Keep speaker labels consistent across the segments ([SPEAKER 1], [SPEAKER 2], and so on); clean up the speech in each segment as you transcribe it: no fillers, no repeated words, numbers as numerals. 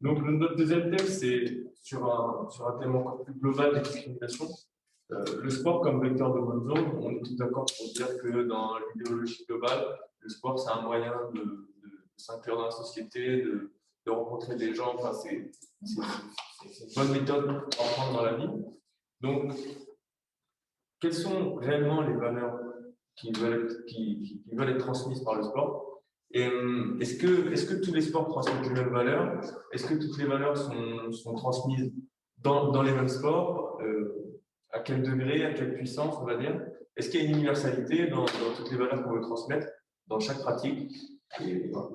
[SPEAKER 1] Donc, notre deuxième thème, c'est sur un thème encore plus global des discriminations. Le sport comme vecteur de bonnes ondes, on est tous d'accord pour dire que dans l'idéologie globale, le sport, c'est un moyen de s'inclure dans la société, de rencontrer des gens. Enfin, c'est une bonne méthode pour apprendre dans la vie. Donc, quelles sont réellement les valeurs qui veulent être transmises par le sport? Et est-ce que tous les sports transmettent les mêmes valeurs? Est-ce que toutes les valeurs sont transmises dans les mêmes sports? À quel degré, à quelle puissance, on va dire? Est-ce qu'il y a une universalité dans toutes les valeurs qu'on veut transmettre dans chaque pratique? Et, voilà.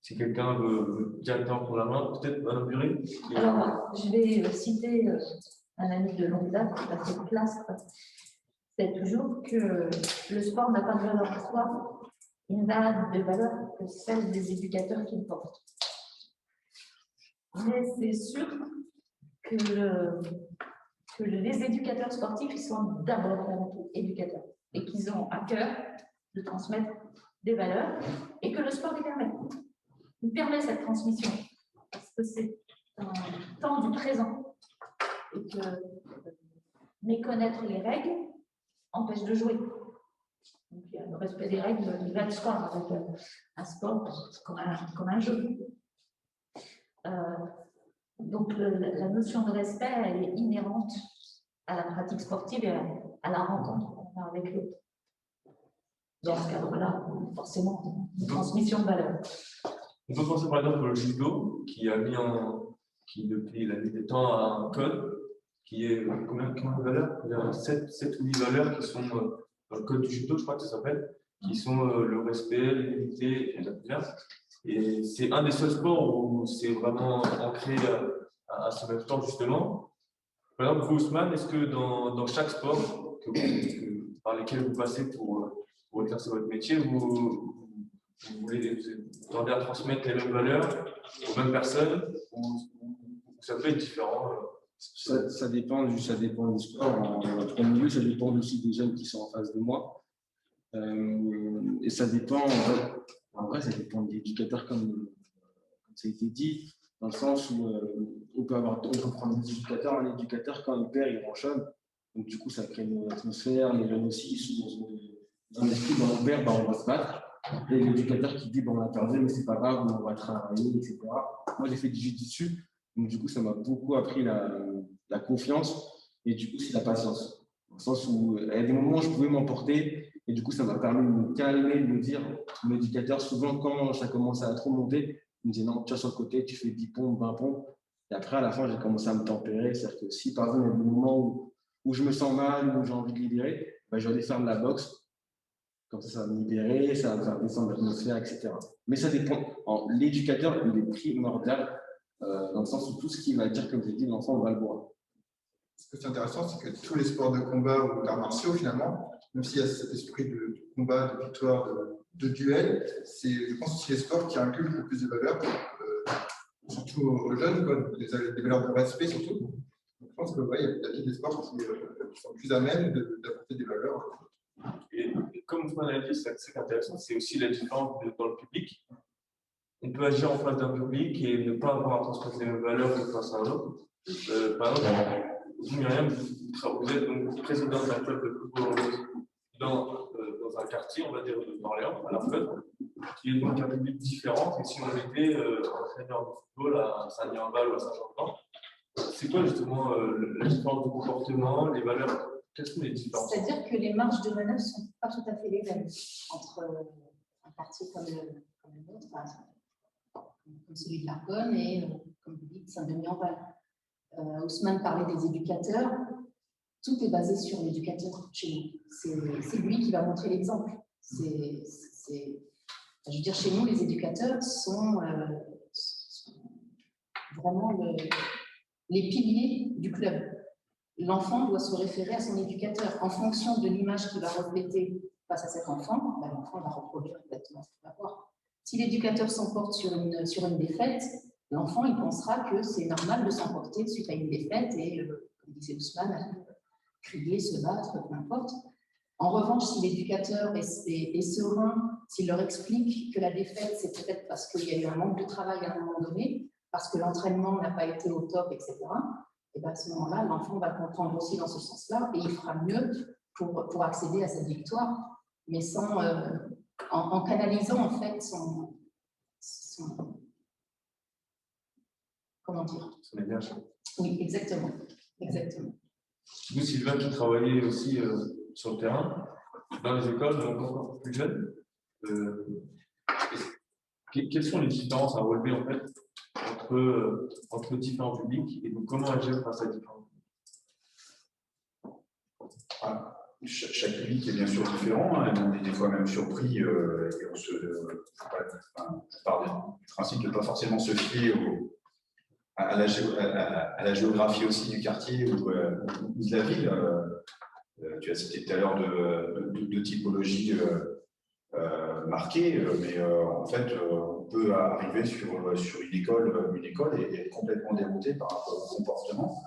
[SPEAKER 1] Si quelqu'un veut directement prendre la main, peut-être Madame Buré.
[SPEAKER 2] Alors, je vais citer un ami de longue date, qui a fait classe, c'est toujours que le sport n'a pas de valeur en soi, il n'a de valeur que celle des éducateurs qui le portent. Mais c'est sûr que les éducateurs sportifs, ils sont d'abord avant tout éducateurs et qu'ils ont à cœur de transmettre des valeurs et que le sport les permet. Il permet cette transmission parce que c'est un temps du présent et que méconnaître les règles empêche de jouer. Donc, il y a le respect des règles, il va de soi avec un sport comme un jeu. Donc, la notion de respect, elle est inhérente à la pratique sportive et à la rencontre qu'on a avec l'autre. Dans ce cadre-là, forcément, une transmission de valeurs.
[SPEAKER 1] On peut penser par exemple au judo, qui depuis la nuit des temps a un code qui est combien de valeurs? Il y a 7 ou 8 valeurs qui sont dans le code du judo, je crois que ça s'appelle, qui sont le respect, l'unité et la confiance. Et c'est un des seuls sports où c'est vraiment ancré à ce même sport, justement. Par exemple, vous, Ousmane, est-ce que dans chaque sport par lesquels vous passez pour exercer votre métier, vous tendez à transmettre les mêmes valeurs aux mêmes personnes ou ça peut être différent?
[SPEAKER 3] Ça dépend du sport. En premier lieu, ça dépend aussi des jeunes qui sont en face de moi. Et ça dépend, en vrai, ça dépend de l'éducateur, comme ça a été dit, dans le sens où on peut prendre des éducateurs. Un éducateur, quand il perd, il ronchonne. Donc, du coup, ça crée une atmosphère. Les jeunes aussi, ils sont dans un esprit, on perd, on va se battre. Et l'éducateur qui dit, on a perdu, mais c'est pas grave, on va travailler, etc. Moi, j'ai fait du jiu-jitsu. Donc, du coup, ça m'a beaucoup appris la confiance et du coup, c'est la patience. Dans le sens où, il y a des moments où je pouvais m'emporter et du coup, ça m'a permis de me calmer, de me dire, mon éducateur, souvent, quand ça commençait à trop monter, il me disait non, tu es sur le côté, tu fais 10 pompes, 20 pompes. Et après, à la fin, j'ai commencé à me tempérer. C'est-à-dire que si, par exemple, il y a des moments où je me sens mal, où j'ai envie de libérer, ben, je vais aller faire de la boxe. Comme ça va me libérer, ça va me faire descendre l'atmosphère, etc. Mais ça dépend. L'éducateur, il est primordial. Dans le sens où tout ce qu'il va dire, comme je l'ai dit, l'enfant va le voir.
[SPEAKER 4] Ce qui est intéressant, c'est que tous les sports de combat ou d'arts martiaux, finalement, même s'il y a cet esprit de combat, de victoire, de duel, c'est, je pense, aussi les sports qui inculquent le plus de valeurs, surtout aux jeunes, quoi, des valeurs de respect surtout. Donc, je pense que ouais, il y a des sports qui sont plus à même d'apporter des valeurs.
[SPEAKER 1] Et comme vous m'avez dit, c'est intéressant, c'est aussi la différence dans le public. On peut agir en face d'un public et ne pas avoir à transmettre les mêmes valeurs que face à un autre. Par exemple, vous, Myriam, vous êtes donc présidente d'un club de football dans un quartier, on va dire, d'Orléans, à La Flotte, qui est donc un public différent. Et si on était entraîneur de football à Saint-Niambal ou à Saint-Jean-de-Port, c'est quoi justement la différence de comportement, les valeurs? Quelles sont les différences?
[SPEAKER 2] C'est-à-dire que les marges de manœuvre ne sont pas tout à fait les mêmes entre un quartier comme le nôtre, comme celui de l'Argonne et, comme vous dites, Saint-Denis-en-Val. Ousmane parlait des éducateurs. Tout est basé sur l'éducateur chez nous. C'est lui qui va montrer l'exemple. Je veux dire, chez nous, les éducateurs sont vraiment les piliers du club. L'enfant doit se référer à son éducateur. En fonction de l'image qu'il va refléter face à cet enfant, ben, l'enfant va reproduire exactement ce qu'il va voir. Si l'éducateur s'emporte sur une défaite, l'enfant il pensera que c'est normal de s'emporter suite à une défaite et, comme disait Ousmane, crier, se battre, peu importe. En revanche, si l'éducateur est serein s'ils leur expliquent que la défaite, c'est peut-être parce qu'il y a eu un manque de travail à un moment donné, parce que l'entraînement n'a pas été au top, etc., et bien à ce moment-là, l'enfant va comprendre aussi dans ce sens-là et il fera mieux pour accéder à cette victoire, mais sans, en canalisant en fait son comment dire?
[SPEAKER 1] Son énergie.
[SPEAKER 2] Oui, exactement. Exactement.
[SPEAKER 1] Vous, Sylvain, qui travaillez aussi sur le terrain, dans les écoles, donc encore plus jeunes, quelles sont les différences à relever en fait entre différents publics et donc comment agir face à différents publics?
[SPEAKER 5] Chaque public est bien sûr différent, hein, on est des fois même surpris et on se, je pars du principe de ne pas forcément se fier à la géographie aussi du quartier ou de la ville. Tu as cité tout à l'heure de typologie marquée, mais en fait, on peut arriver sur une école et être complètement dérouté par rapport au comportement.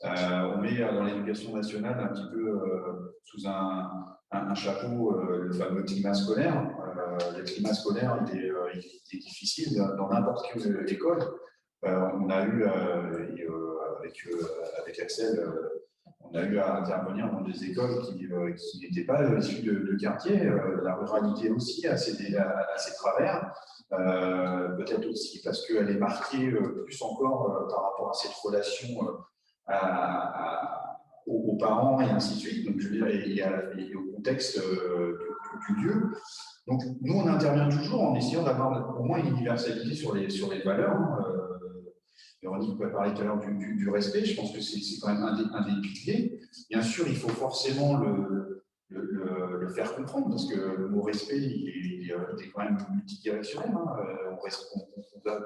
[SPEAKER 5] On met dans l'éducation nationale un petit peu sous un chapeau le fameux climat scolaire. Le climat scolaire, il est difficile dans n'importe quelle école. On a eu, avec Axel, on a eu à intervenir dans des écoles qui n'étaient pas issues de quartier. La ruralité aussi a ses travers. Peut-être aussi parce qu'elle est marquée plus encore par rapport à cette relation aux parents et ainsi de suite. Donc, je veux dire, et au contexte du lieu. Donc, nous, on intervient toujours en essayant d'avoir au moins une universalité sur les valeurs. Véronique peut parler tout à l'heure du respect. Je pense que c'est quand même un des piliers. Bien sûr, il faut forcément le faire comprendre parce que le mot respect, il est quand même multidirectionnel. Hein. On va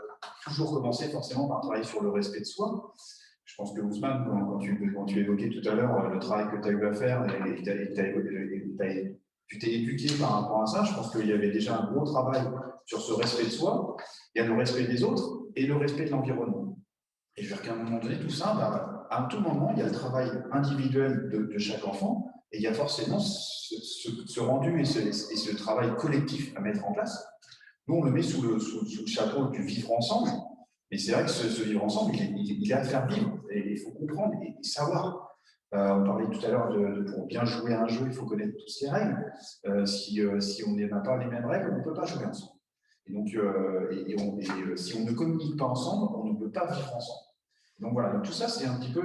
[SPEAKER 5] toujours commencer forcément par travailler sur le respect de soi. Je pense que Ousmane, quand tu évoquais tout à l'heure le travail que tu as eu à faire et tu t'es éduqué par rapport à ça, je pense qu'il y avait déjà un gros travail sur ce respect de soi. Il y a le respect des autres et le respect de l'environnement. Et je veux dire qu'à un moment donné, tout ça, à tout moment, il y a le travail individuel de chaque enfant et il y a forcément ce rendu et ce travail collectif à mettre en place. Nous, on le met sous le chapeau du vivre ensemble. Mais c'est vrai que ce vivre ensemble, il est à faire vivre. Et il faut comprendre et savoir. On parlait tout à l'heure pour bien jouer à un jeu, il faut connaître toutes ces règles. Si on n'a pas les mêmes règles, on ne peut pas jouer ensemble. Et donc, si on ne communique pas ensemble, on ne peut pas vivre ensemble. Donc voilà, donc tout ça, c'est un petit peu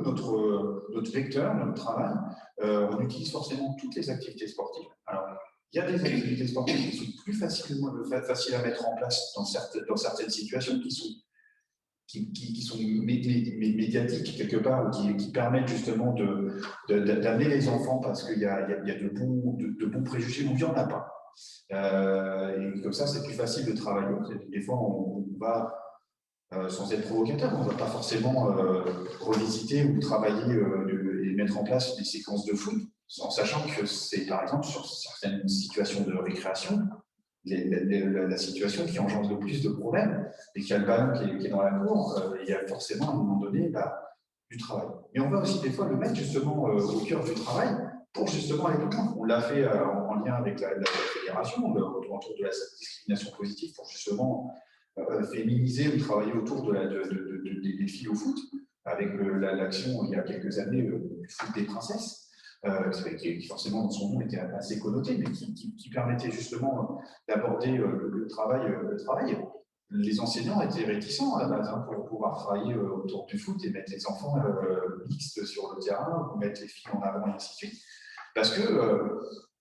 [SPEAKER 5] notre vecteur, notre travail. On utilise forcément toutes les activités sportives. Alors, il y a des activités sportives qui sont plus faciles à mettre en place dans certaines situations qui sont médiatiques quelque part, ou qui permettent justement d'amener les enfants parce qu'il y a de bons préjugés où il n'y en a pas. Et comme ça, c'est plus facile de travailler. Des fois, on va, sans être provocateur, on ne va pas forcément revisiter ou travailler et mettre en place des séquences de foot, en sachant que c'est, par exemple, sur certaines situations de récréation, la situation qui engendre le plus de problèmes, et qu'il y a le ballon qui est dans la cour, il y a forcément à un moment donné du travail. Mais on va aussi des fois le mettre justement au cœur du travail pour justement aller plus loin. On l'a fait en lien avec la fédération, autour de la discrimination positive, pour justement féminiser ou travailler autour des filles au foot, avec l'action il y a quelques années du foot des princesses. Qui forcément dans son nom était assez connoté, mais qui permettait justement d'aborder le travail. Les enseignants étaient réticents à la base pour pouvoir travailler autour du foot et mettre les enfants mixtes sur le terrain, ou mettre les filles en avant et ainsi de suite. Parce que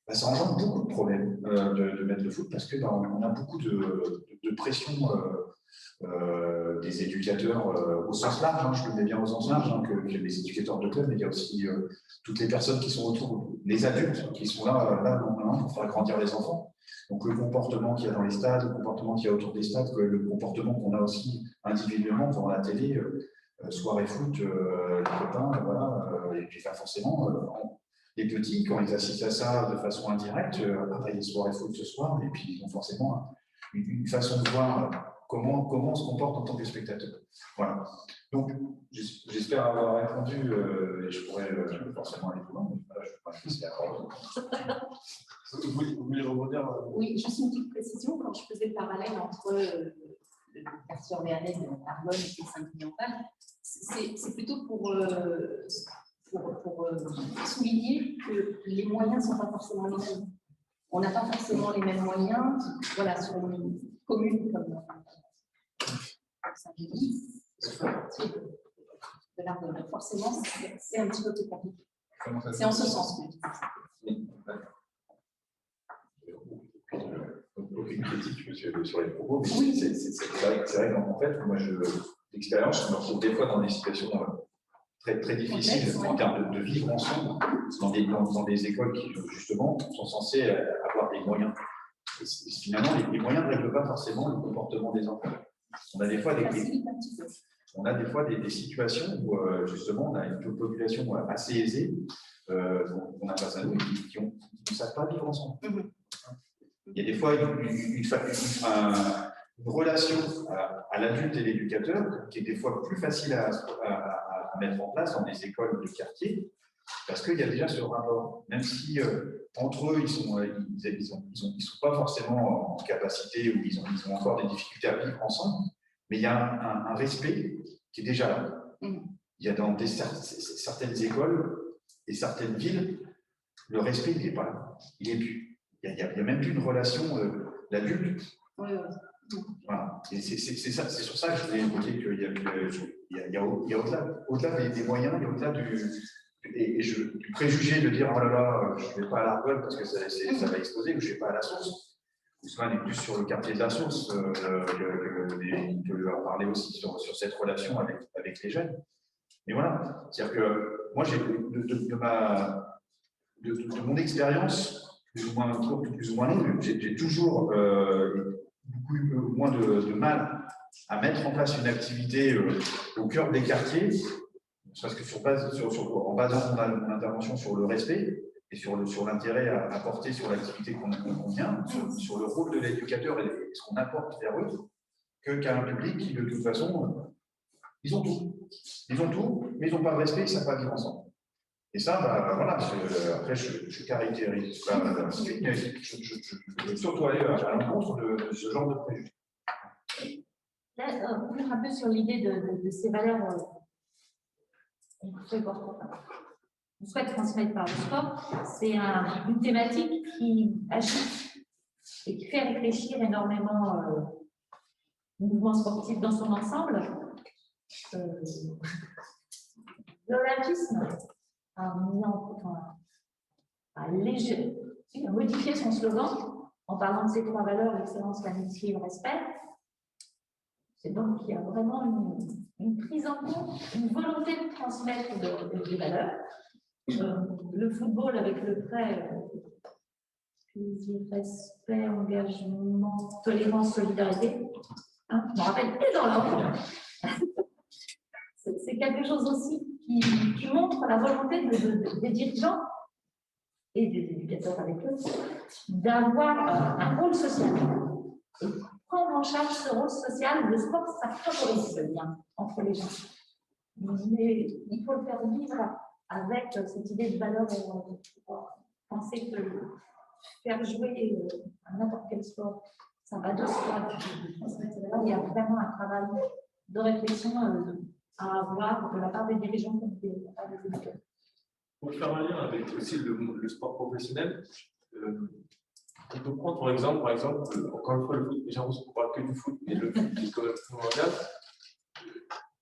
[SPEAKER 5] ça engendre beaucoup de problèmes de mettre le foot, parce qu'on a beaucoup de pression des éducateurs au sens large, je le mets bien au sens large, que les éducateurs de club, mais il y a aussi toutes les personnes qui sont autour, les adultes qui sont là pour faire grandir les enfants. Donc le comportement qu'il y a dans les stades, le comportement qu'il y a autour des stades, le comportement qu'on a aussi individuellement devant la télé, soirée foot, les copains, voilà, et puis forcément, les petits, quand ils assistent à ça de façon indirecte, il y a soirée foot ce soir, et puis ils ont forcément une façon de voir comment on se comporte en tant que spectateur. Voilà. Donc, j'espère avoir répondu, et je pourrais forcément aller plus loin, mais voilà, je ne vais pas laisser la parole.
[SPEAKER 1] Vous voulez rebondir
[SPEAKER 2] Oui, juste une petite précision. Quand je faisais le parallèle entre le quartier orléanais de Narbonne et Saint-Guyantal, c'est plutôt pour souligner que les moyens ne sont pas forcément les mêmes. On n'a pas forcément les mêmes moyens. Voilà, sur une commune comme Saint-Denis, sur le quartier de Narbonne. Forcément, c'est un petit peu plus compliqué. C'est en ce sens.
[SPEAKER 5] Aucune critique monsieur, sur les propos, mais
[SPEAKER 2] Oui.
[SPEAKER 5] c'est vrai qu'en fait, moi, l'expérience, je me retrouve des fois dans des situations très, très difficiles en termes de vivre ensemble dans des écoles qui, justement, sont censées avoir des moyens. Et finalement, les moyens ne règlent pas forcément le comportement des enfants. On a des fois des situations où, justement, on a une population assez aisée, on a face à nous, qui ne savent pas vivre ensemble. Il y a des fois une relation à l'adulte et l'éducateur qui est des fois plus facile à mettre en place dans des écoles de quartier, parce qu'il y a déjà ce rapport. Même si entre eux, ils sont pas forcément en capacité ou ils ont encore des difficultés à vivre ensemble, mais il y a un respect qui est déjà là. Il y a dans certaines écoles et certaines villes, le respect n'est pas là. Il est plus. Il n'y a même plus une relation l'adulte. Voilà. Et c'est sur ça que je voulais évoquer qu'il y a au-delà des moyens, il y a au-delà du préjugé de dire oh là là, je ne vais pas à l'Argonne parce que ça va exploser, ou je ne vais pas à la source. Ousmane est plus sur le quartier de la source que leur parler aussi sur cette relation avec les jeunes. Mais voilà, c'est-à-dire que moi, de mon expérience, plus ou moins courte, plus ou moins longue, j'ai toujours beaucoup moins de mal à mettre en place une activité au cœur des quartiers, parce que en basant mon intervention sur le respect et sur l'intérêt à apporter sur l'activité qu'on vient, sur le rôle de l'éducateur et ce qu'on apporte vers eux, qu'à un public qui, de toute façon, ils ont tout. Ils ont tout, mais ils n'ont pas de respect, ils ne savent pas vivre ensemble. Et ça, voilà, après, je caractérise pas la suite, mais je veux surtout aller à l'encontre de ce genre de préjugés.
[SPEAKER 2] Là, revenir un peu sur l'idée de ces valeurs qu'on souhaite transmettre par le sport, c'est une thématique qui agit et qui fait réfléchir énormément le mouvement sportif dans son ensemble. L'olympisme a modifié son slogan en parlant de ces trois valeurs, l'excellence, l'amitié et le respect. C'est donc qu'il y a vraiment une prise en compte, une volonté de transmettre des valeurs. Le football avec le prêt, plaisir, respect, engagement, tolérance, solidarité. Hein, je me rappelle plus dans l'ordre. C'est quelque chose aussi qui montre la volonté des dirigeants et des éducateurs avec eux d'avoir un rôle social. Et prendre en charge ce rôle social, le sport, ça favorise le lien entre les gens. Mais il faut le faire vivre avec cette idée de valeur. Penser que faire jouer à n'importe quel sport, ça va de soi. Il y a vraiment un travail de réflexion à avoir de la part des dirigeants comme des éducateurs.
[SPEAKER 1] Pour faire un lien avec aussi le sport professionnel, on peut prendre par exemple, encore une fois, le foot, déjà on ne parle que du foot, mais le foot qui est quand même primordial.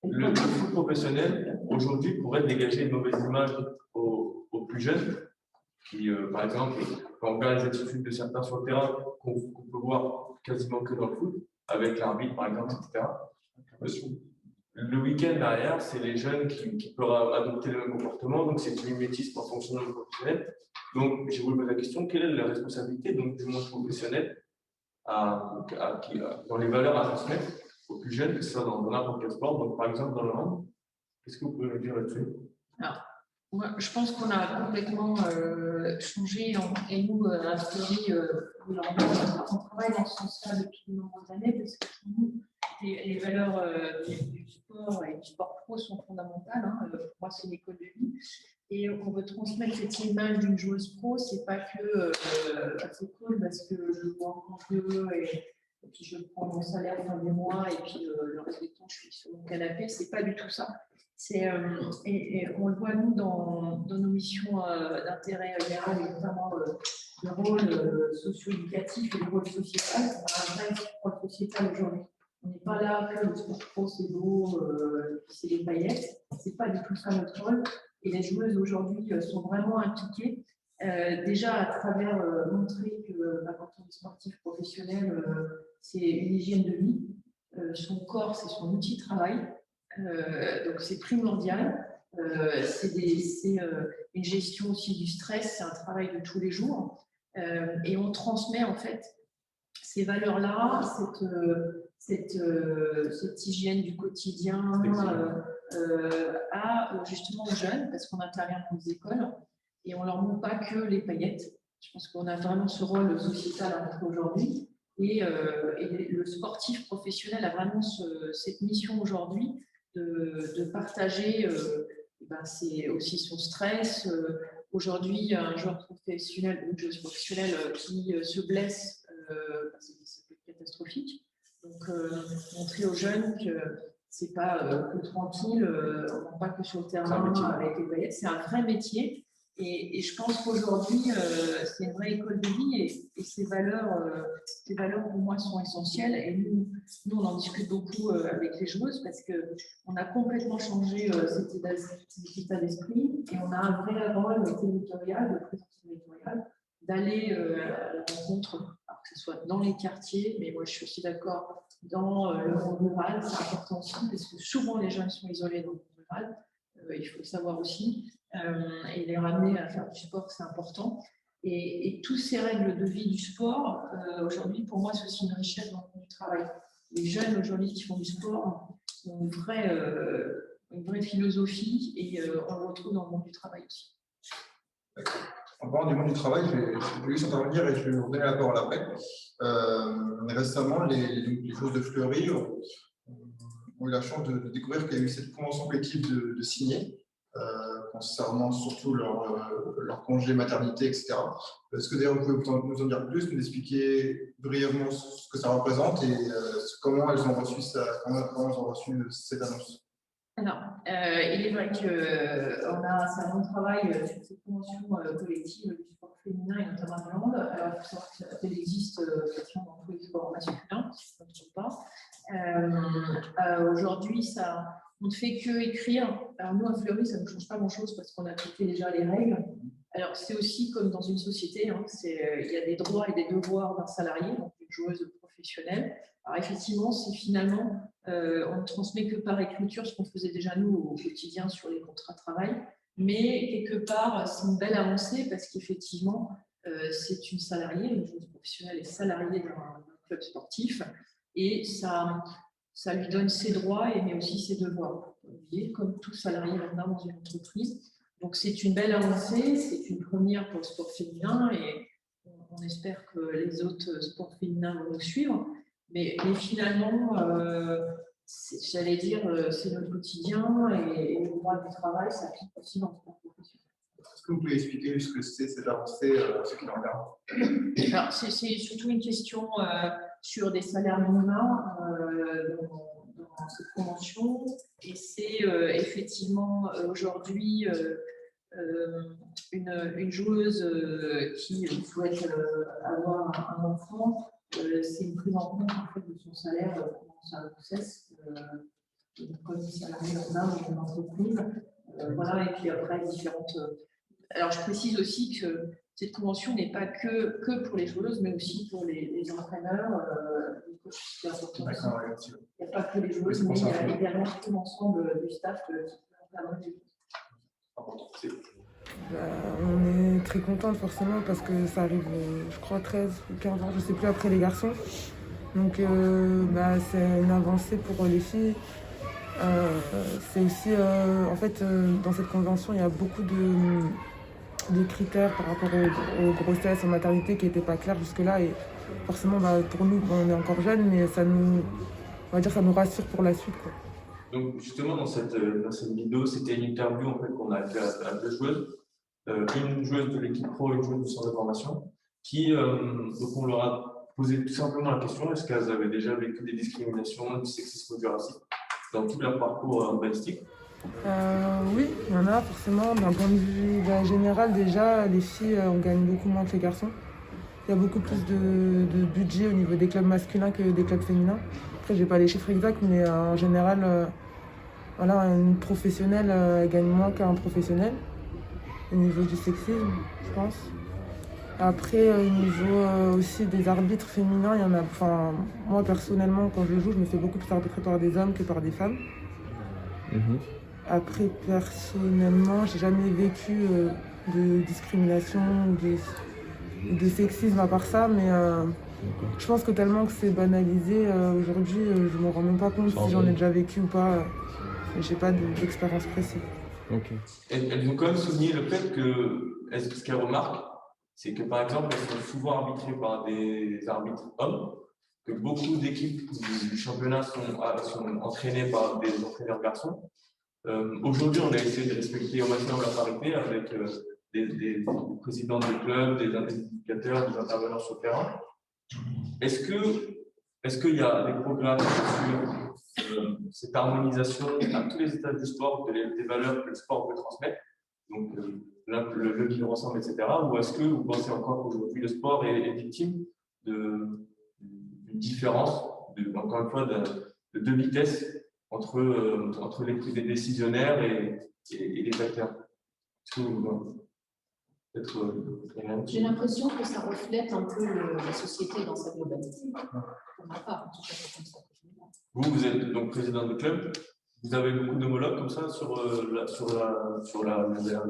[SPEAKER 1] Le foot professionnel, aujourd'hui, pourrait dégager une mauvaise image aux plus jeunes, qui, par exemple, quand on regarde les attitudes de certains sur le terrain, qu'on peut voir quasiment que dans le foot, avec l'arbitre, par exemple, etc. Le week-end derrière, c'est les jeunes qui peuvent adopter le même comportement, donc c'est du mimétisme en fonction de professionnel. Donc, je vous pose la question, quelle est la responsabilité donc, du monde professionnel dans les valeurs à transmettre aux plus jeunes, que ce soit dans n'importe quel sport, donc par exemple dans le hand? Qu'est-ce que vous pouvez me dire là-dessus?
[SPEAKER 6] Alors, moi, je pense qu'on a complètement changé, et nous, a priori, on travaille dans ce sens-là depuis de nombreuses années, parce que pour nous, les valeurs du sport et du sport pro sont fondamentales. Pour moi, c'est l'école de vie. Et on veut transmettre cette image d'une joueuse pro, c'est pas que c'est cool parce que je vois encore mieux et puis je prends mon salaire fin du mois et puis le reste du temps je suis sur mon canapé, c'est pas du tout ça. Et on le voit nous dans nos missions d'intérêt général, et notamment le rôle socio-éducatif et le rôle sociétal. On a un vrai rôle sociétal aujourd'hui. On n'est pas là que le sport pro c'est beau, c'est les paillettes, c'est pas du tout ça notre rôle. Et les joueuses aujourd'hui sont vraiment impliquées, déjà à travers montrer que quand on est sportif professionnel, c'est une hygiène de vie. Son corps, c'est son outil de travail, donc c'est primordial. C'est une gestion aussi du stress, c'est un travail de tous les jours. Et on transmet en fait ces valeurs-là, cette hygiène du quotidien justement aux jeunes, parce qu'on intervient dans les écoles et on ne leur montre pas que les paillettes. Je pense qu'on a vraiment ce rôle sociétal à montrer aujourd'hui. Et le sportif professionnel a vraiment cette mission aujourd'hui de partager c'est aussi son stress. Aujourd'hui, un joueur professionnel ou une joueuse professionnelle qui se blesse, ça peut être catastrophique. Donc, montrer aux jeunes que c'est pas que tranquille, on ne va pas que sur le terrain avec les paillettes, c'est un vrai métier. Et je pense qu'aujourd'hui, c'est une vraie école de vie et ces valeurs pour moi sont essentielles. Et nous on en discute beaucoup avec les joueuses parce qu'on a complètement changé cet état d'esprit et on a un vrai rôle territorial, de présence territoriale, d'aller à la rencontre, alors que ce soit dans les quartiers, mais moi je suis aussi d'accord dans le monde rural, c'est important aussi parce que souvent les jeunes sont isolés dans le monde rural, il faut le savoir aussi. Et les ramener à faire du sport, c'est important. Et toutes ces règles de vie du sport, aujourd'hui, pour moi, c'est aussi une richesse dans le monde du travail. Les jeunes aujourd'hui qui font du sport ont une vraie philosophie et on le retrouve dans le monde du travail aussi.
[SPEAKER 4] En parlant du monde du travail, je vais juste intervenir et je vais vous donner la parole après. Récemment, les joueuses de Fleury ont eu la chance de découvrir qu'il y a eu cette convention collective de signer. Concernant surtout leur congé maternité, etc. Est-ce que d'ailleurs vous pouvez nous en dire plus, nous expliquer brièvement ce que ça représente et comment elles ont reçu cette annonce?
[SPEAKER 2] Alors, il est vrai qu'on a un certain travail sur cette convention collective du sport féminin et notamment en Hollande. Alors, il faut savoir qu'elle existe dans tous les sports masculins, si je ne me trompe pas. Aujourd'hui, on ne fait que écrire. Alors nous, à Fleury, ça ne change pas grand-chose parce qu'on a appliqué déjà les règles. Alors c'est aussi comme dans une société, il y a des droits et des devoirs d'un salarié, donc une joueuse professionnelle. Alors effectivement, c'est finalement, on ne transmet que par écriture ce qu'on faisait déjà nous au quotidien sur les contrats de travail. Mais quelque part, c'est une belle avancée parce qu'effectivement, c'est une salariée, une joueuse professionnelle est salariée d'un club sportif et ça lui donne ses droits, mais aussi ses devoirs, comme tout salarié maintenant dans une entreprise. Donc c'est une belle avancée, c'est une première pour le sport féminin et on espère que les autres sports féminins vont nous suivre. Mais finalement, j'allais dire, c'est notre quotidien et le droit du travail s'applique aussi dans le sport professionnel.
[SPEAKER 4] Est-ce que vous pouvez expliquer ce que c'est cette avancée, ce qui en
[SPEAKER 6] regardent? C'est surtout une question sur des salaires minima dans cette convention. Et c'est effectivement aujourd'hui une joueuse qui souhaite avoir un enfant. C'est une prise en compte en fait, de son salaire pendant sa grossesse, comme salarié dans une entreprise. Voilà, et puis après, différentes. Alors, je précise aussi que cette convention n'est pas que pour les joueuses, mais aussi pour les entraîneurs, les coachs, c'est important. Il n'y a pas que les joueuses, mais il y a également tout l'ensemble du staff qui peut encadrer les joueuses.
[SPEAKER 7] On est très contente forcément parce que ça arrive, je crois, 13 ou 15 ans, je ne sais plus, après les garçons. Donc c'est une avancée pour les filles. C'est aussi, en fait, dans cette convention, il y a beaucoup de critères par rapport aux grossesses, aux maternités qui n'étaient pas clairs jusque-là. Et forcément, pour nous, on est encore jeunes, mais ça nous rassure pour la suite, quoi.
[SPEAKER 1] Donc, justement, dans cette vidéo, c'était une interview en fait, qu'on a fait à deux joueuses, une joueuse de l'équipe pro et une joueuse du centre de formation, donc on leur a posé tout simplement la question, est-ce qu'elles avaient déjà vécu des discriminations, du sexisme ou du racisme dans tout leur parcours balistique?
[SPEAKER 7] Oui, il y en a forcément. D'un point de vue général, déjà, les filles on gagne beaucoup moins que les garçons. Il y a beaucoup plus de budget au niveau des clubs masculins que des clubs féminins. Après, je n'ai pas les chiffres exacts, mais en général, voilà, une professionnelle gagne moins qu'un professionnel. Au niveau du sexisme, je pense. Après, au niveau aussi des arbitres féminins, il y en a. Enfin, moi personnellement, quand je joue, je me fais beaucoup plus arbitrer par des hommes que par des femmes. Après, personnellement, j'ai jamais vécu de discrimination ou de sexisme à part ça, mais je pense que tellement que c'est banalisé aujourd'hui, je me rends même pas compte si j'en ai déjà vécu ou pas. Mais j'ai pas d'expérience précise.
[SPEAKER 3] Ok.
[SPEAKER 1] Elles ont quand même souligné le fait que, ce qu'elles remarquent, c'est que par exemple, elles sont souvent arbitrées par des arbitres hommes, que beaucoup d'équipes du championnat sont entraînées par des entraîneurs garçons. Aujourd'hui, on a essayé de respecter au maximum la parité avec des présidents de clubs, des éducateurs, des intervenants sur le terrain. Est-ce qu'il y a des programmes sur cette harmonisation à tous les étages du sport, des valeurs que le sport peut transmettre, donc le vivre ensemble, etc. Ou est-ce que vous pensez encore qu'aujourd'hui le sport est victime d'une différence, encore une fois, de deux vitesses entre les décisionnaires et les acteurs?
[SPEAKER 6] J'ai l'impression que ça reflète un peu la société dans sa globalité. Pour ma part, en tout cas, c'est comme ça que je me vois.
[SPEAKER 1] Vous êtes donc président de club. Vous avez beaucoup d'homologues comme ça sur la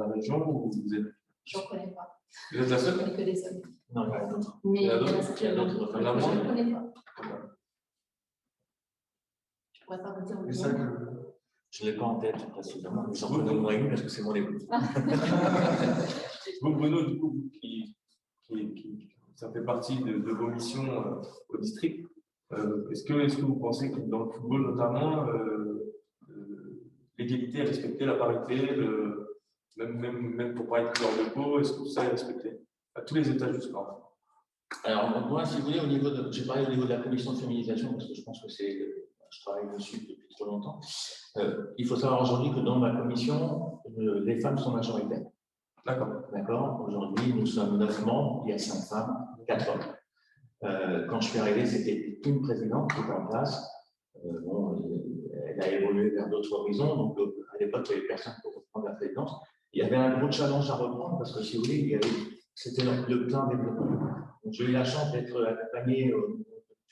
[SPEAKER 1] région ou vous êtes...
[SPEAKER 6] Je n'en connais pas.
[SPEAKER 1] Vous êtes la seule?
[SPEAKER 6] Je connais que des hommes.
[SPEAKER 5] Non, il y en a d'autres.
[SPEAKER 6] Mais
[SPEAKER 1] Il y en a d'autres.
[SPEAKER 6] je ne connais pas. Je ne pourrais pas vous dire le nom.
[SPEAKER 5] Je ne l'ai pas en tête précisément, mais j'en connais au moins une parce que c'est mon épouse.
[SPEAKER 1] Vous, Bruno, du coup, ça fait partie de vos missions au district. Est-ce que vous pensez que dans le football notamment, l'égalité est respectée, la parité, même pour parler de couleur de peau, est-ce que tout ça est respecté à tous les étages du sport?
[SPEAKER 5] Alors, moi, si vous voulez, j'ai parlé au niveau de la commission de féminisation parce que je pense que je travaille dessus depuis trop longtemps. Il faut savoir aujourd'hui que dans ma commission, les femmes sont majoritaires. D'accord. Aujourd'hui, nous sommes 9 membres, il y a 5 femmes, 4 hommes. Quand je suis arrivé, c'était une présidente qui était en place. Elle a évolué vers d'autres horizons. Donc, à l'époque, il n'y avait personne pour reprendre la présidence. Il y avait un gros challenge à reprendre parce que, si vous voulez, c'était le plein développement. J'ai eu la chance d'être accompagné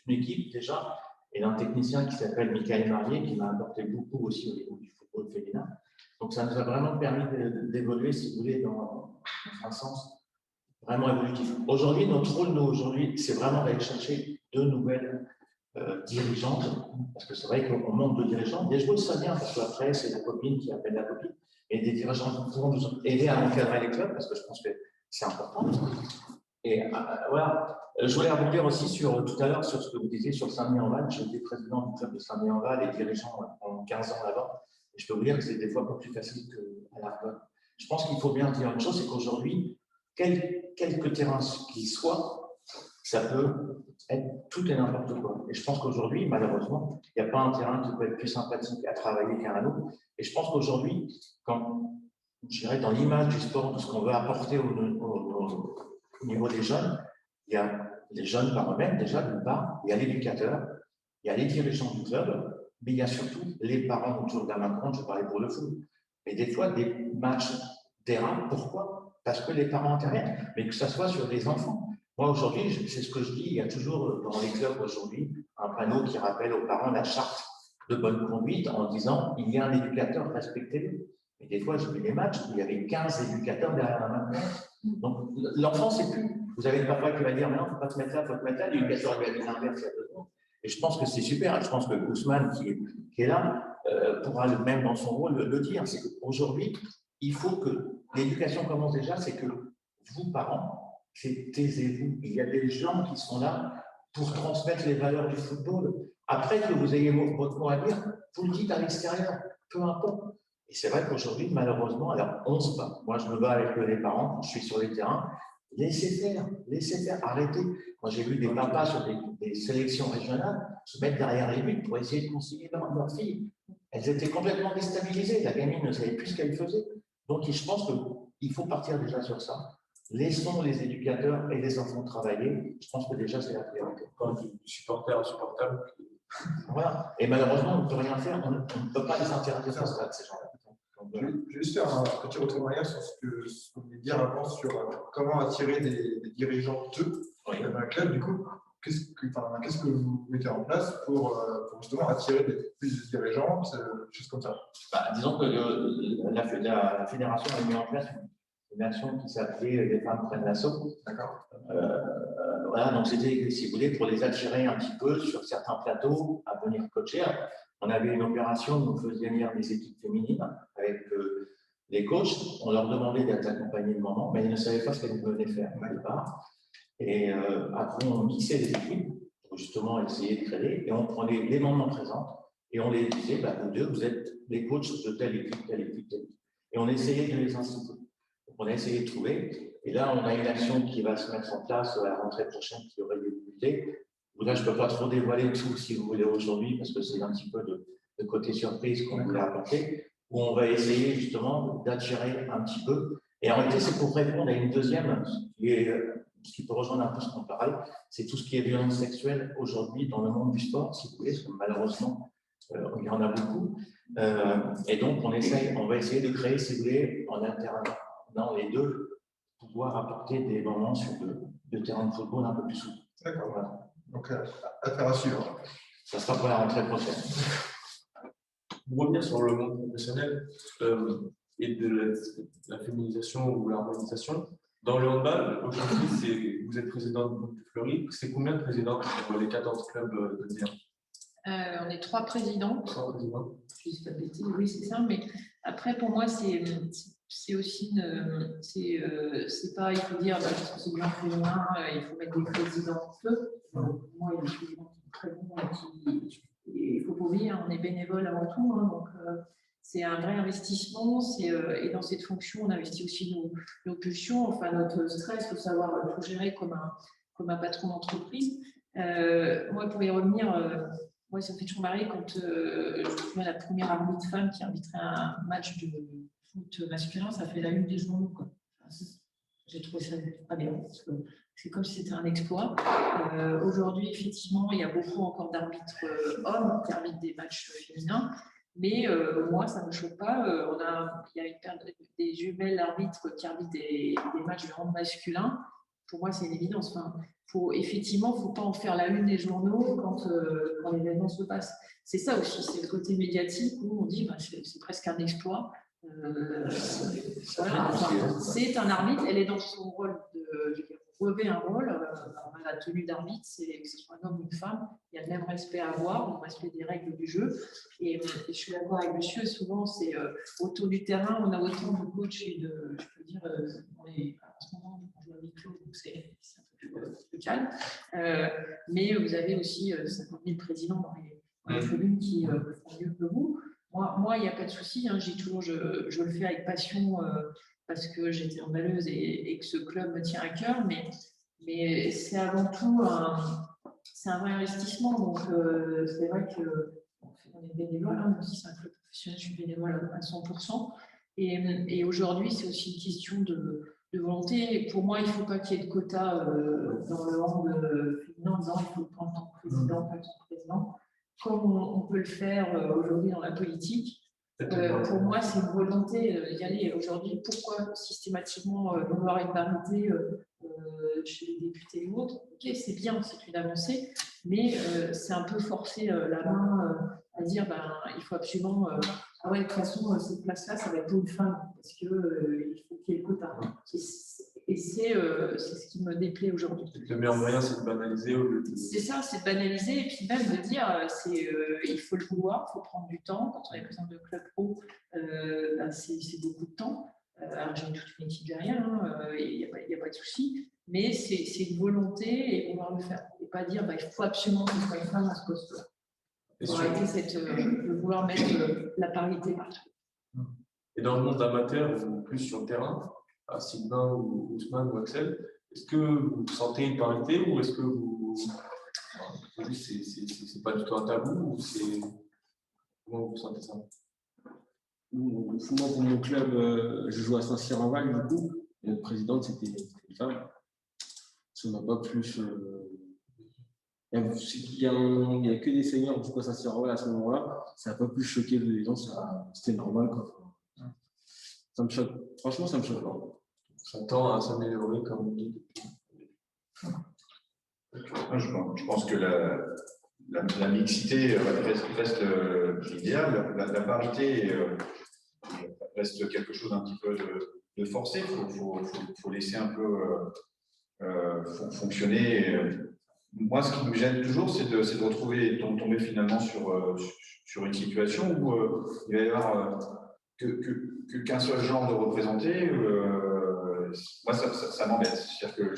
[SPEAKER 5] d'une équipe déjà et d'un technicien qui s'appelle Michael Marier, qui m'a apporté beaucoup aussi au niveau du football féminin. Donc, ça nous a vraiment permis d'évoluer, si vous voulez, dans un sens vraiment évolutif. Aujourd'hui, notre rôle, aujourd'hui, c'est vraiment d'aller chercher de nouvelles dirigeantes, parce que c'est vrai qu'on manque de dirigeants. Des joueurs, ça vient, parce qu'après, c'est la copine qui appelle la copine, et des dirigeants qui pourront nous aider à encadrer les clubs, parce que je pense que c'est important. Et voilà, je voulais rebondir aussi tout à l'heure sur ce que vous disiez sur Saint-Denis-en-Val. J'étais président du club de Saint-Denis-en-Val et dirigeant pendant 15 ans là-bas. Et je peux vous dire que c'est des fois pas plus facile qu'à l'Argonne. Je pense qu'il faut bien dire une chose, c'est qu'aujourd'hui, quelques terrains qu'ils soient, ça peut être tout et n'importe quoi. Et je pense qu'aujourd'hui, malheureusement, il n'y a pas un terrain qui peut être plus sympathique à travailler qu'un autre. Et je pense qu'aujourd'hui, je dirais dans l'image du sport, de ce qu'on veut apporter au niveau des jeunes, il y a les jeunes par eux-mêmes, déjà, d'une part, il y a l'éducateur, il y a les dirigeants du club, mais il y a surtout les parents autour d'un macron, je parlais pour le foot. Et des fois, des matchs dérapent. Pourquoi? Parce que les parents interviennent, mais que ça soit sur des enfants. Moi, aujourd'hui, c'est ce que je dis, il y a toujours dans les clubs aujourd'hui un panneau qui rappelle aux parents la charte de bonne conduite en disant il y a un éducateur, respectez-le. Et des fois, j'ai vu des matchs où il y avait 15 éducateurs derrière un macron. Donc, l'enfant, c'est plus. Vous avez le papa qui va dire, mais non, il ne faut pas te mettre là, il faut te mettre là. L'éducateur lui a dit l'inverse il y a 2 ans. Et je pense que c'est super. Je pense que Ousmane, qui est là, pourra même dans son rôle le dire. C'est qu'aujourd'hui, il faut que l'éducation commence déjà, c'est que vous, parents, taisez-vous. Il y a des gens qui sont là pour transmettre les valeurs du football.
[SPEAKER 8] Après que vous ayez votre mot à dire, vous le dites à l'extérieur, peu importe. Et c'est vrai qu'aujourd'hui, malheureusement, alors on se bat. Moi, je me bats avec les parents, je suis sur les terrains. Laissez faire, arrêtez. Moi, j'ai vu des papas sur des sélections régionales se mettre derrière les buts pour essayer de conseiller leurs filles. Elles étaient complètement déstabilisées. La gamine ne savait plus ce qu'elle faisait. Donc, je pense qu'il faut partir déjà sur ça. Laissons les éducateurs et les enfants travailler. Je pense que déjà, c'est la priorité.
[SPEAKER 1] Quand du supporter insupportable.
[SPEAKER 8] Voilà. Et malheureusement, on ne peut rien faire. On ne peut pas les interdire à ce stade, ces gens-là.
[SPEAKER 4] Je vais juste faire un petit retour en arrière sur ce que vous venez de dire avant sur comment attirer des dirigeants dans un club. Du coup, qu'est-ce que vous mettez en place pour justement attirer plus de dirigeants, des choses comme ça?
[SPEAKER 8] Disons que la fédération a mis en place une action qui s'appelait Les femmes prennent l'assaut.
[SPEAKER 4] D'accord.
[SPEAKER 8] Voilà, donc c'était, si vous voulez, pour les attirer un petit peu sur certains plateaux à venir coacher. On avait une opération où on faisait venir des équipes féminines avec les coachs. On leur demandait d'être accompagnés de mamans, mais ils ne savaient pas ce qu'elles venaient faire au départ. Et après, on mixait les équipes pour justement essayer de créer. Et on prenait les mamans présentes et on les disait, vous deux, vous êtes les coachs de telle équipe, telle équipe, telle équipe. Et on essayait de les instituer. Donc, on a essayé de trouver. Et là, on a une action qui va se mettre en place à la rentrée prochaine qui aurait débuté. Là, je ne peux pas trop dévoiler tout, si vous voulez, aujourd'hui, parce que c'est un petit peu de côté surprise qu'on voulait apporter, où on va essayer justement d'attirer un petit peu. Et en réalité, c'est pour répondre à une deuxième, ce qui peut rejoindre un peu ce qu'on parlait, c'est tout ce qui est violence sexuelle aujourd'hui dans le monde du sport, si vous voulez, parce que malheureusement, il y en a beaucoup. Et donc, on va essayer de créer, si vous voulez, en alternant les deux, pouvoir apporter des moments sur de terrain de football un peu plus souples.
[SPEAKER 4] D'accord.
[SPEAKER 8] Voilà.
[SPEAKER 4] Donc, affaire à suivre.
[SPEAKER 8] Ça sera pour la rentrée prochaine.
[SPEAKER 1] Pour revenir sur le monde professionnel et de la féminisation ou l'harmonisation, dans le handball, aujourd'hui, vous êtes présidente du Fleury. C'est combien de présidents pour les 14 clubs de Ligue
[SPEAKER 6] 1 On est 3 présidents.
[SPEAKER 1] 3 présidents.
[SPEAKER 6] Je ne dis pas de bêtises, oui, c'est ça. Mais après, pour moi, c'est aussi c'est pas, il faut dire, parce que c'est bien féminin, il faut mettre des présidents peu. Moi, il y a des présidents qui sont très bons, il faut pas oublier, on est bénévole avant tout, donc c'est un vrai investissement. Et dans cette fonction, on investit aussi nos pulsions, enfin notre stress, il faut savoir tout gérer comme un patron d'entreprise. Moi, pour y revenir, moi, ça me fait toujours marrer quand je vois la première arbitre femme qui arbitrait un match de foot masculin, ça fait la une des journaux, quoi. J'ai trouvé ça très bien, parce que c'est comme si c'était un exploit. Aujourd'hui, effectivement, il y a beaucoup encore d'arbitres hommes qui arbitrent des matchs féminins, mais moi, ça ne me choque pas. Il y a une paire des jumelles arbitres qui arbitrent des matchs de hand masculin. Pour moi, c'est une évidence. Effectivement, il ne faut pas en faire la une des journaux quand l'événement se passe. C'est ça aussi, c'est le côté médiatique où on dit c'est presque un exploit. Voilà, c'est un arbitre, elle est dans son rôle de revêt un rôle. La tenue d'arbitre, c'est que ce soit un homme ou une femme, il y a le même respect à avoir, le respect des règles du jeu. Et je suis d'accord avec monsieur, souvent c'est autour du terrain, on a autant de coachs et je peux dire, en ce moment, on joue à huis clos, donc c'est un peu plus calme. Mais vous avez aussi 50 000 présidents dans les tribunes qui font mieux que vous. Moi, il n'y a pas de souci, hein, je le fais avec passion parce que j'étais handballeuse et que ce club me tient à cœur, mais c'est avant tout c'est un vrai investissement. Donc, c'est vrai qu'on est bénévole, hein, aussi c'est un club professionnel, je suis bénévole à 100%. Et aujourd'hui, c'est aussi une question de volonté. Et pour moi, il ne faut pas qu'il y ait de quotas dans le hand féminin en disant il faut prendre tant de président, pas tant de président. Comme on peut le faire aujourd'hui dans la politique. Pour moi, c'est une volonté d'y aller. Aujourd'hui, pourquoi systématiquement vouloir une parité chez les députés ou autres? Ok, c'est bien, c'est une avancée, mais c'est un peu forcer la main à dire il faut absolument. Ah ouais, de toute façon, cette place-là, ça va être pour une femme, parce qu'il faut qu'il y ait le quota. Et c'est ce qui me déplaît aujourd'hui.
[SPEAKER 1] Le meilleur moyen, c'est de banaliser au lieu de...
[SPEAKER 6] C'est ça, c'est de banaliser et puis même de dire il faut le vouloir, il faut prendre du temps. Quand on est président de club pro, c'est beaucoup de temps. Alors j'ai toute une équipe derrière, il n'y a pas de souci, mais c'est une volonté et vouloir le faire. Et pas dire il faut absolument que ce soit une femme à ce poste-là.
[SPEAKER 1] Et
[SPEAKER 6] Pour
[SPEAKER 1] sur-
[SPEAKER 6] arrêter de vouloir mettre la parité partout.
[SPEAKER 1] Et dans le monde amateur, ou plus sur le terrain, à Sylvain ou Ousmane ou Axel, est-ce que vous sentez une parité ou est-ce que c'est pas du tout un tabou ou c'est comment vous sentez ça?
[SPEAKER 3] Moi, pour mon club, je joue à Saint-Cyr-en-Val, du coup, et notre présidente, c'était une femme. Ça m'a pas plus. Il n'y a que des seniors, du coup, à Saint-Cyr-en-Val à ce moment-là. Ça n'a pas plus choqué les gens, c'était normal, quoi. Ça me choque. Franchement, ça me choque pas.
[SPEAKER 1] Ça tend à s'améliorer, comme on dit.
[SPEAKER 5] Je pense que la mixité reste l'idéal. La parité reste quelque chose d'un petit peu de forcé. Il faut laisser un peu fonctionner. Moi, ce qui me gêne toujours, c'est de retrouver, de tomber finalement sur une situation où il va y avoir qu'un seul genre de représenté. Moi, ça m'embête. C'est-à-dire que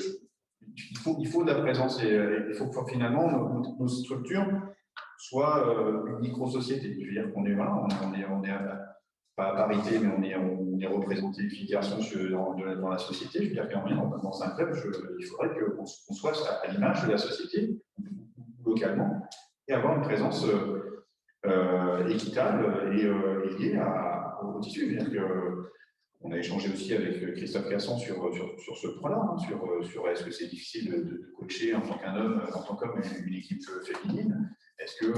[SPEAKER 5] il faut de la présence et il faut que finalement nos structures soient une micro-société. Je veux dire qu'on est là, on est pas à parité, mais on est représenté filles et garçons dans la société. Je veux dire dans un club, il faudrait qu'on soit à l'image de la société localement et avoir une présence équitable et liée au tissu. On a échangé aussi avec Christophe Casson sur ce point-là, hein, sur est-ce que c'est difficile de coacher en tant qu'un homme, en tant qu'homme, une équipe féminine. Est-ce que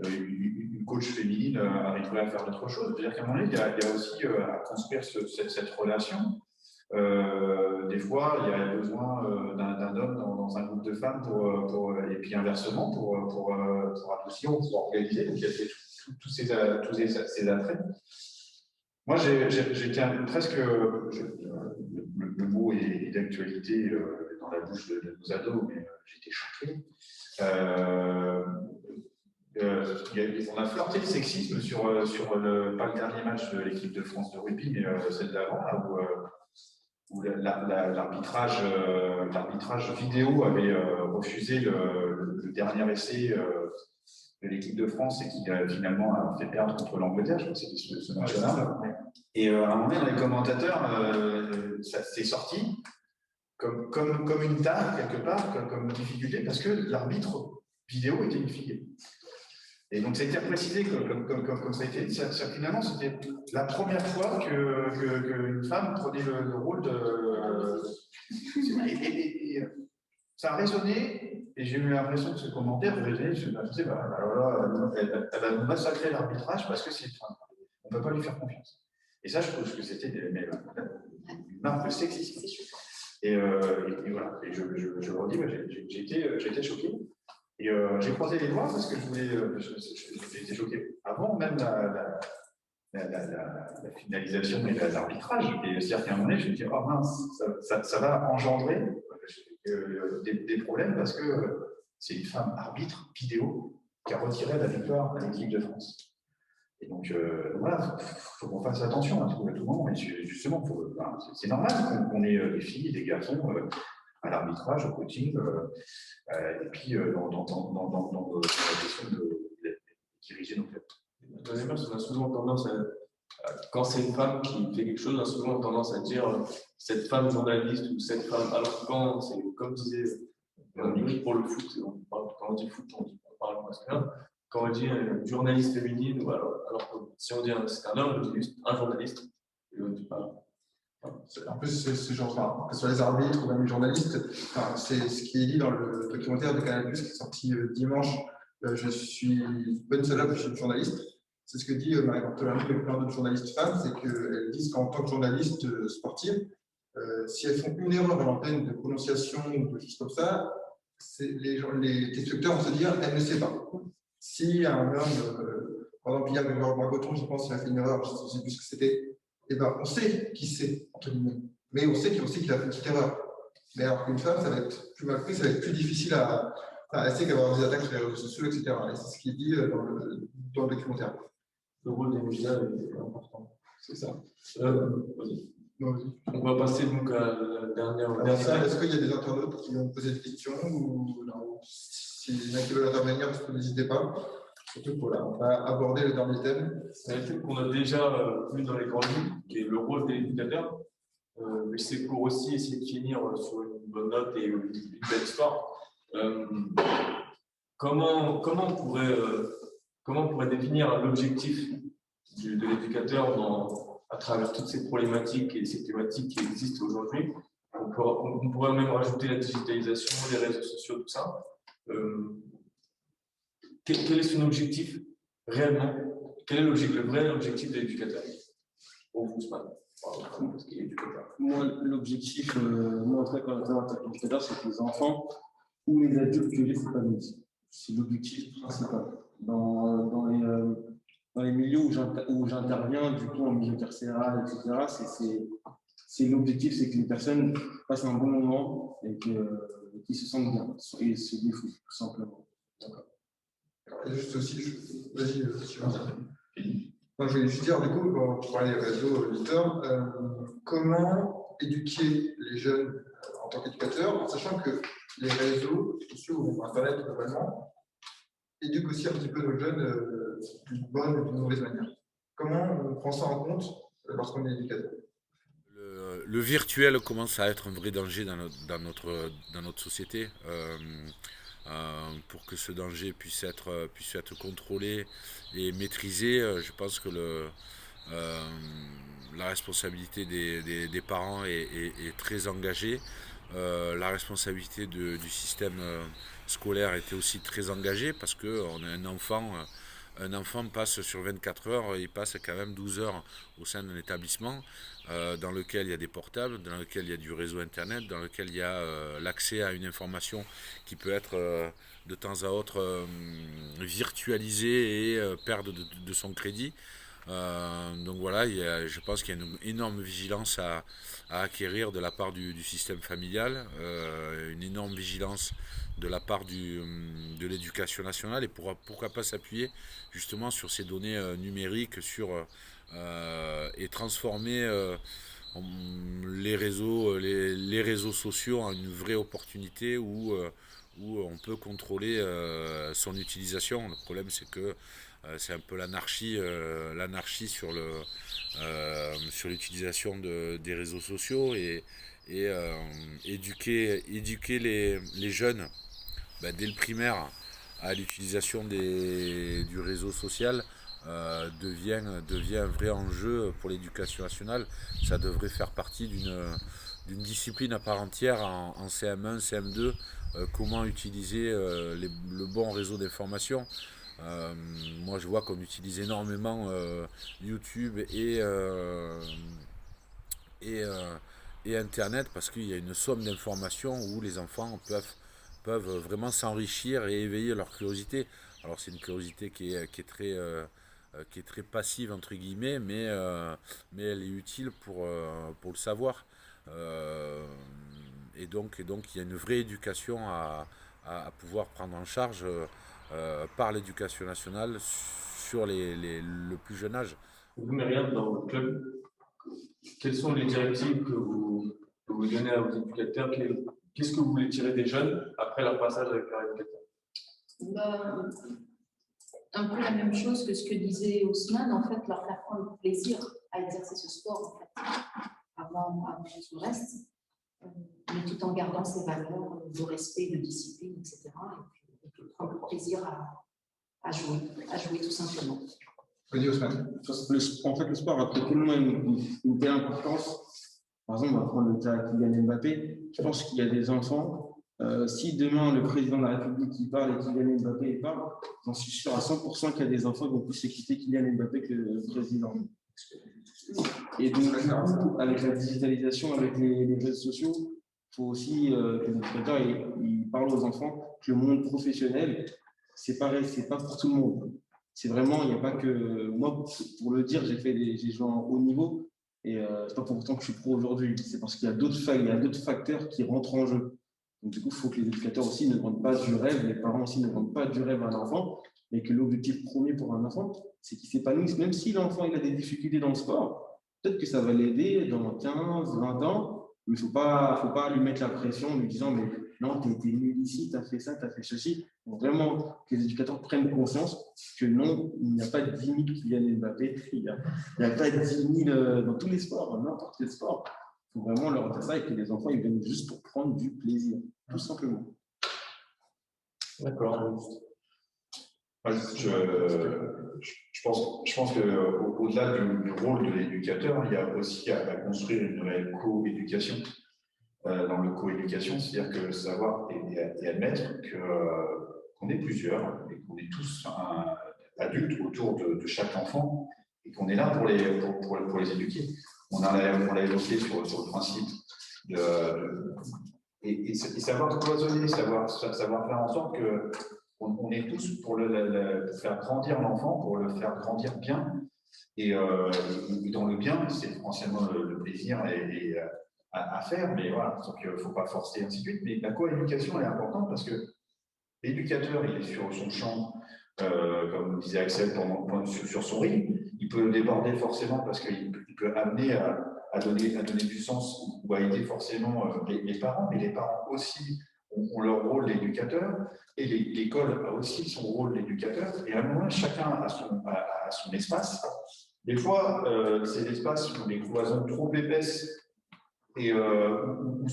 [SPEAKER 5] une coach féminine arriverait à faire d'autres choses? C'est-à-dire qu'à un moment donné, il y a aussi à construire cette relation. Des fois, il y a besoin d'un homme dans un groupe de femmes et puis inversement pour adoucir, pour organiser. Donc il y a tous ces attraits. Moi, j'étais presque, le mot est d'actualité dans la bouche de nos ados, mais j'étais choqué. On a flirté le sexisme sur pas le dernier match de l'équipe de France de rugby, mais celle d'avant, où l'arbitrage vidéo avait refusé le dernier essai de l'équipe de France et qui finalement a fait perdre contre l'Angleterre. Je crois que c'était ce match-là. Et à un moment donné, dans les commentateurs, ça s'est sorti comme une tare quelque part, comme difficulté, parce que l'arbitre vidéo était une fille. Et donc ça a été précisé comme ça a été dit. Finalement, c'était la première fois qu'une femme prenait le rôle de. Et ça a résonné. Et j'ai eu l'impression que ce commentaire résonnait. Je me disais, alors là, elle va nous massacrer l'arbitrage parce que c'est une femme. On ne peut pas lui faire confiance. Et ça, je trouve que c'était une marque de sexisme. Et voilà. Et je le redis, j'ai été choqué. Et j'ai croisé les doigts parce que j'ai été choqué. Avant même la finalisation et l'arbitrage. Et c'est-à-dire qu'à un moment donné, je me dis, oh mince, ça va engendrer des problèmes parce que c'est une femme arbitre vidéo qui a retiré la victoire à l'équipe de France. Et donc voilà, il faut qu'on fasse attention à tout moment. Et justement, c'est normal qu'on ait des filles, des garçons à l'arbitrage, au coaching, et puis dans la question de diriger nos clubs.
[SPEAKER 1] Deuxièmement, on a souvent tendance quand c'est une femme qui fait quelque chose, on a souvent tendance à dire cette femme journaliste ou cette femme. Alors quand c'est comme disait Véronique pour le foot, quand on dit foot, on parle masculin. Quand on dit journaliste féminine, ou alors si on dit c'est un homme, on dit juste un journaliste. Et on dit pas.
[SPEAKER 4] En plus, ce genre, sur les arbitres ou même les journalistes, c'est ce qui est dit dans le documentaire de Canal+, qui est sorti dimanche. Je suis bonne salope, je suis journaliste. C'est ce que dit Marie-Bartholomé et plein d'autres journalistes femmes, c'est qu'elles disent qu'en tant que journalistes sportives, si elles font une erreur à l'antenne de prononciation ou de choses comme ça, les téléspectateurs vont se dire elle ne sait pas. Si un homme, par exemple, hier, Margoton, je pense qu'il a fait une erreur, je ne sais plus ce que c'était, eh ben, on sait qui c'est, entre guillemets. Mais on sait qu'il a fait une petite erreur. Mais alors qu'une femme, ça va être plus mal pris, ça va être plus difficile elle sait qu'avoir des attaques sur les réseaux sociaux, etc. Et c'est ce qu'il dit dans le documentaire.
[SPEAKER 1] Le rôle des médias est important.
[SPEAKER 4] C'est ça.
[SPEAKER 1] Vas-y. On va passer donc à la dernière.
[SPEAKER 4] Est-ce qu'il y a des internautes qui ont posé des questions ou non? Si il y en a qui veulent intervenir, n'hésitez pas. Surtout pour là, on va aborder le dernier thème.
[SPEAKER 1] C'est un thème qu'on a déjà vu dans les grandes lignes, qui est le rôle de l'éducateur. Mais c'est pour aussi essayer de finir sur une bonne note et une belle histoire. Comment on pourrait définir l'objectif de l'éducateur à travers toutes ces problématiques et ces thématiques qui existent aujourd'hui? On pourrait même rajouter la digitalisation, les réseaux sociaux, tout ça. Quel est son objectif réellement? Quel est le vrai objectif de l'éducateur pour vous, Ousmane? Parce qu'il est éducateur.
[SPEAKER 3] Moi, l'objectif, moi en tout cas, quand on est éducateur, c'est que les enfants ou les adultes que j'ai s'épanouissent. C'est l'objectif principal. Dans les milieux où j'interviens, du coup, en milieu carcéral, etc., c'est l'objectif, c'est que les personnes passent un bon moment et qu'ils se sentent bien et se défouent, tout simplement.
[SPEAKER 4] D'accord. Et juste aussi, vas-y, je voulais juste dire, du coup, quand tu parlais des réseaux auditeurs, comment éduquer les jeunes en tant qu'éducateurs, en sachant que les réseaux sociaux ou Internet globalement éduquent aussi un petit peu nos jeunes d'une bonne ou d'une mauvaise manière. Comment on prend ça en compte lorsqu'on est éducateur?
[SPEAKER 9] Le virtuel commence à être un vrai danger dans notre société. Pour que ce danger puisse être contrôlé et maîtrisé, je pense que la responsabilité des parents est très engagée. La responsabilité du système scolaire était aussi très engagée parce qu'on a un enfant passe sur 24 heures, il passe quand même 12 heures au sein d'un établissement dans lequel il y a des portables, dans lequel il y a du réseau internet, dans lequel il y a l'accès à une information qui peut être de temps à autre virtualisée et perdre de son crédit. Donc voilà, je pense qu'il y a une énorme vigilance à acquérir de la part du système familial, une énorme vigilance de la part de l'éducation nationale et pourquoi pas s'appuyer justement sur ces données numériques et transformer les réseaux sociaux en une vraie opportunité où on peut contrôler son utilisation. Le problème, c'est que c'est un peu l'anarchie sur l'utilisation des réseaux sociaux et éduquer les jeunes dès le primaire à l'utilisation du réseau social devient un vrai enjeu pour l'éducation nationale. Ça devrait faire partie d'une discipline à part entière en CM1, CM2, comment utiliser le bon réseau d'information. Moi je vois qu'on utilise énormément YouTube et Internet parce qu'il y a une somme d'informations où les enfants peuvent vraiment s'enrichir et éveiller leur curiosité. Alors c'est une curiosité qui est très passive entre guillemets, mais elle est utile pour le savoir. Et donc il y a une vraie éducation à pouvoir prendre en charge par l'éducation nationale sur le plus jeune âge.
[SPEAKER 1] Vous, Myriam, dans votre club, quelles sont les directives que vous donnez à vos éducateurs? Qu'est-ce que vous voulez tirer des jeunes après leur passage avec leur éducateur?
[SPEAKER 2] Un peu la même chose que ce que disait Ousmane, en fait, leur faire prendre plaisir à exercer ce sport, en fait, avant tout le reste, mais tout en gardant ces valeurs de respect, de discipline, etc. Et puis prendre plaisir à jouer tout simplement.
[SPEAKER 4] Oui, Ousmane.
[SPEAKER 3] En fait, le sport a pris tellement une telle importance. Par exemple, on va prendre le cas de Kylian Mbappé. Je pense qu'il y a des enfants. Si demain le président de la République il parle et Kylian Mbappé il parle, j'en suis sûr à 100% qu'il y a des enfants qui vont plus écouter Kylian Mbappé que le président. Et donc, avec la digitalisation, avec les réseaux sociaux, il faut aussi que l'éducateur il parle aux enfants que le monde professionnel, c'est pareil, c'est pas pour tout le monde. C'est vraiment, il n'y a pas que. Moi, pour le dire, j'ai joué en haut niveau et c'est pas pour autant que je suis pro aujourd'hui. C'est parce qu'il y a d'autres facteurs qui rentrent en jeu. Donc, du coup, il faut que les éducateurs aussi ne vendent pas du rêve, les parents aussi ne vendent pas du rêve à un enfant, mais que l'objectif premier pour un enfant, c'est qu'il s'épanouisse. Même si l'enfant il a des difficultés dans le sport, peut-être que ça va l'aider dans 15, 20 ans, Mais il ne faut pas lui mettre la pression en lui disant mais non, tu es nul ici, tu as fait ça, tu as fait ceci. Donc, vraiment que les éducateurs prennent conscience que non, il n'y a pas de 10 000 qui viennent Mbappé, il n'y a pas de 10 000 dans tous les sports, dans n'importe quel sport. Il faut vraiment leur dire ça et que les enfants ils viennent juste pour prendre du plaisir, tout simplement.
[SPEAKER 5] D'accord. Je pense qu'au-delà du rôle de l'éducateur, il y a aussi à construire une réelle co-éducation. Dans le co-éducation, c'est-à-dire que savoir et admettre qu'on est plusieurs et qu'on est tous adultes autour de chaque enfant et qu'on est là pour les éduquer. On l'a évoqué sur le principe et savoir cloisonner, savoir faire en sorte que on est tous pour faire grandir l'enfant, pour le faire grandir bien. Et dans le bien, c'est essentiellement le plaisir à faire, mais voilà, donc il ne faut pas forcer, ainsi de suite. Mais la coéducation elle est importante parce que l'éducateur, il est sur son champ, comme disait Axel, sur son rythme. Il peut le déborder forcément parce qu'il peut amener à donner du sens ou à aider forcément les parents, mais les parents aussi ont leur rôle d'éducateur et l'école a aussi son rôle d'éducateur. Et à un moment, chacun a son espace. Des fois, ces espaces ont des cloisons trop épaisses et ou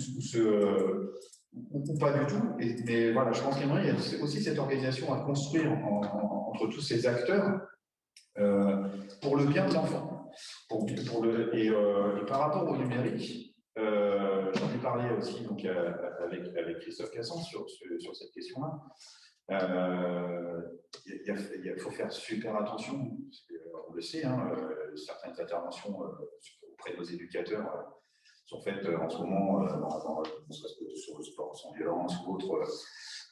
[SPEAKER 5] pas du tout. Mais voilà, je pense qu'il y a aussi cette organisation à construire entre tous ces acteurs pour le bien de l'enfant. Et par rapport au numérique, j'en ai parlé aussi donc, avec Christophe Cassan sur cette question-là. Il faut faire super attention, on le sait, hein, certaines interventions auprès de nos éducateurs sont faites en ce moment sur le sport sans violence ou autre,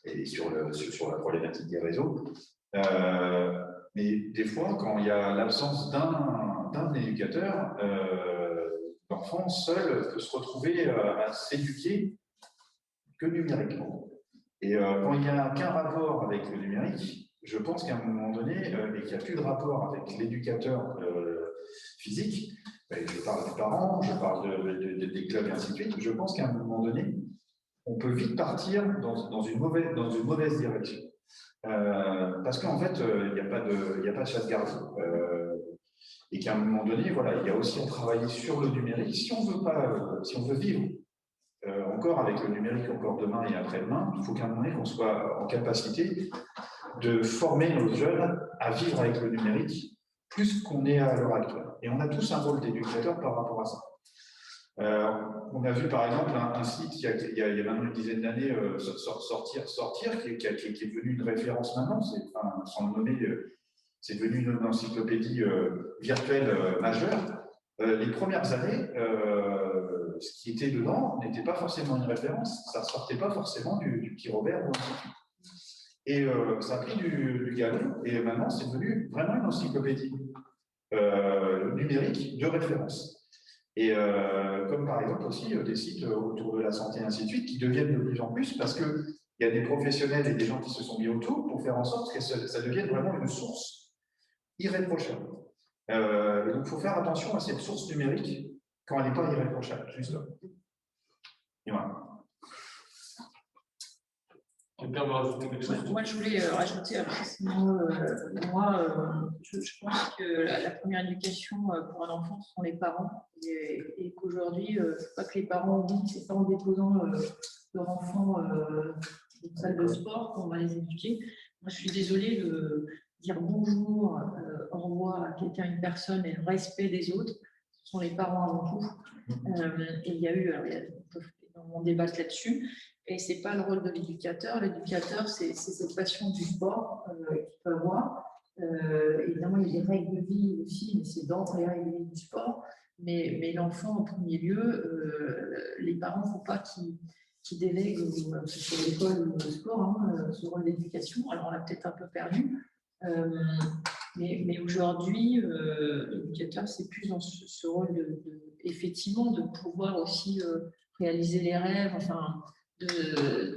[SPEAKER 5] et sur la problématique des réseaux. Mais des fois, quand il y a l'absence d'un éducateur, l'enfant seul peut se retrouver à s'éduquer que numériquement. Et quand il n'y a qu'un rapport avec le numérique, je pense qu'à un moment donné, et qu'il n'y a plus de rapport avec l'éducateur physique, je parle du parent, je parle des clubs et ainsi de suite, je pense qu'à un moment donné, on peut vite partir dans une mauvaise direction. Parce qu'en fait, il n'y a pas de chasse gardée. Et qu'à un moment donné, voilà, il y a aussi à travailler sur le numérique. Si on veut vivre encore avec le numérique, encore demain et après-demain, il faut qu'à un moment donné, qu'on soit en capacité de former nos jeunes à vivre avec le numérique plus qu'on est à l'heure actuelle. Et on a tous un rôle d'éducateur par rapport à ça. On a vu par exemple un site il y a maintenant une dizaine d'années, Sortir, qui est devenu une référence maintenant, sans le nommer, c'est devenu une encyclopédie virtuelle majeure. Les premières années, ce qui était dedans n'était pas forcément une référence, ça ne sortait pas forcément du petit Robert. Et ça a pris du galon, et maintenant c'est devenu vraiment une encyclopédie numérique de référence. Et comme par exemple aussi des sites autour de la santé et ainsi de suite qui deviennent de plus en plus parce qu'il y a des professionnels et des gens qui se sont mis autour pour faire en sorte que ça devienne vraiment une source irréprochable. Et donc il faut faire attention à cette source numérique quand elle n'est pas irréprochable, juste là. Et voilà.
[SPEAKER 1] Quelqu'un va rajouter quelque chose?
[SPEAKER 6] Moi, je voulais rajouter précisément, je pense que la première éducation pour un enfant, ce sont les parents. Et qu'aujourd'hui, il ne faut pas que les parents oublient que ce n'est pas en déposant leur enfant dans une salle de sport qu'on va les éduquer. Moi, je suis désolée de dire bonjour, au revoir à quelqu'un, une personne, et le respect des autres. Ce sont les parents avant tout. Et il y a eu, on débatte là-dessus. Et ce n'est pas le rôle de l'éducateur. L'éducateur, c'est cette passion du sport qu'il peut avoir. Évidemment, il y a des règles de vie aussi, mais c'est dans les règles de vie du sport. Mais l'enfant, en premier lieu, les parents, il ne faut pas qu'ils délèguent, que ce soit l'école ou le sport, ce rôle d'éducation. Alors, on l'a peut-être un peu perdu. Mais aujourd'hui, l'éducateur, c'est plus dans ce rôle effectivement, de pouvoir aussi réaliser les rêves, enfin,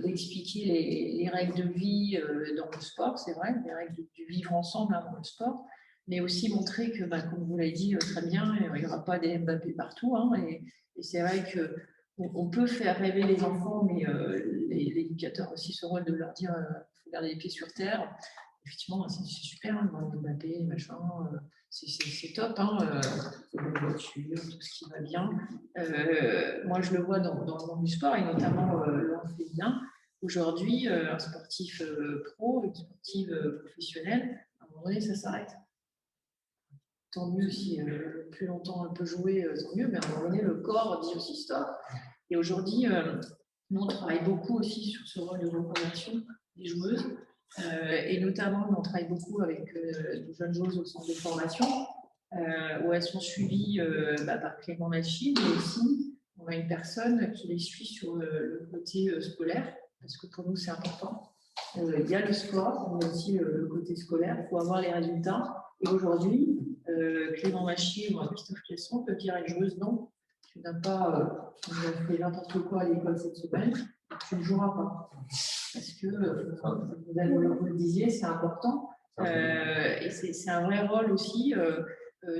[SPEAKER 6] d'expliquer les règles de vie dans le sport, c'est vrai, les règles du vivre ensemble dans le sport, mais aussi montrer que, comme vous l'avez dit très bien, il n'y aura pas des Mbappé partout. Et c'est vrai que on peut faire rêver les enfants, mais l'éducateur a aussi ce rôle de leur dire il faut garder les pieds sur terre. Effectivement, c'est super, hein, le Mbappé, machin, c'est top, hein, les voitures, tout ce qui va bien. Moi, je le vois dans le monde du sport, et notamment le féminin. Aujourd'hui, un sportif pro, une sportive professionnelle, à un moment donné, ça s'arrête. Tant mieux si plus longtemps elle peut jouer, tant mieux, mais à un moment donné, le corps dit aussi stop. Et aujourd'hui, nous, on travaille beaucoup aussi sur ce rôle de reconversion des joueuses. Et notamment, on travaille beaucoup avec de jeunes joueuses au centre de formation, où elles sont suivies par Clément Machine, mais aussi on a une personne qui les suit sur le côté scolaire, parce que pour nous c'est important. Il y a le sport, mais aussi le côté scolaire, il faut avoir les résultats. Et aujourd'hui, Clément Machine ou Christophe Casson peut dire à une joueuse non, tu n'as pas fait n'importe quoi à l'école cette semaine, tu ne joueras pas. Parce que, vous le disiez, c'est important. Et c'est un vrai rôle aussi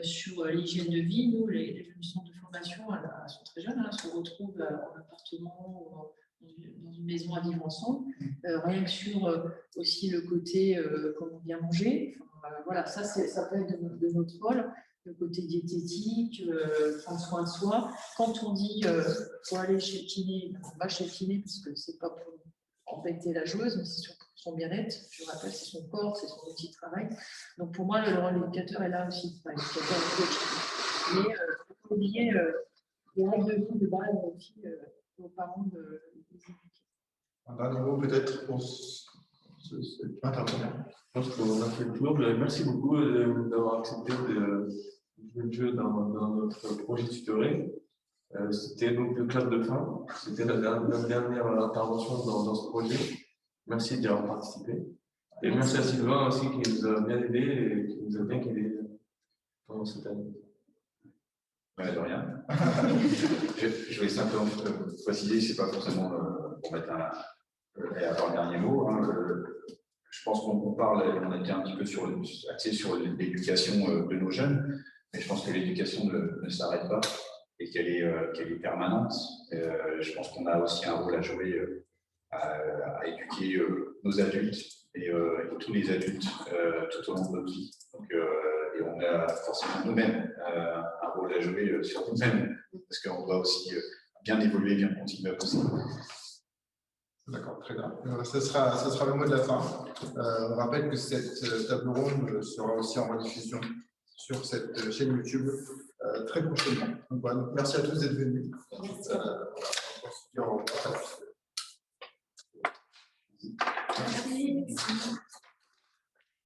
[SPEAKER 6] sur l'hygiène de vie. Nous, les jeunes centres de formation, elles sont très jeunes, se retrouvent en appartement ou dans une maison à vivre ensemble. Rien que sur aussi le côté comment bien manger. Voilà, ça peut être de notre rôle. Le côté diététique, prendre soin de soi. Quand on dit faut aller chez le kiné, on va chez le kiné parce que c'est pas pour embêter la joueuse, mais c'est surtout pour son bien-être. Je rappelle, c'est son corps, c'est son outil de travail. Donc pour moi, le rôle de l'éducateur est là aussi, enfin, l'éducateur et coach. Mais il ne faut pas oublier les règles de vie de base aussi aux parents de éduquer.
[SPEAKER 4] Un dernier mot peut-être pour cette intervention.
[SPEAKER 1] Je pense qu'on a fait le tour. Merci beaucoup d'avoir accepté de jouer le jeu dans notre projet tutoré. C'était donc le clap de fin. C'était la dernière intervention dans ce projet. Merci d'y avoir participé. Et merci à Sylvain aussi qui nous a bien aidé et qui nous a bien guidé pendant cette année.
[SPEAKER 5] Ouais, de rien. Je vais simplement préciser, c'est pas forcément pour mettre avoir le dernier mot. Hein, je pense qu'on parle, on a été un petit peu axé sur l'éducation de nos jeunes, mais je pense que l'éducation ne s'arrête pas et qu'elle est permanente. Je pense qu'on a aussi un rôle à jouer à éduquer nos adultes et tous les adultes tout au long de notre vie. Donc, et on a forcément nous-mêmes un rôle à jouer sur nous-mêmes, parce qu'on doit aussi bien évoluer, bien continuer à penser.
[SPEAKER 4] D'accord, très bien. Ce sera le mot de la fin. On rappelle que cette table ronde sera aussi en rediffusion sur cette chaîne YouTube très prochainement. Donc, voilà, merci à tous d'être venus. On va se dire au revoir.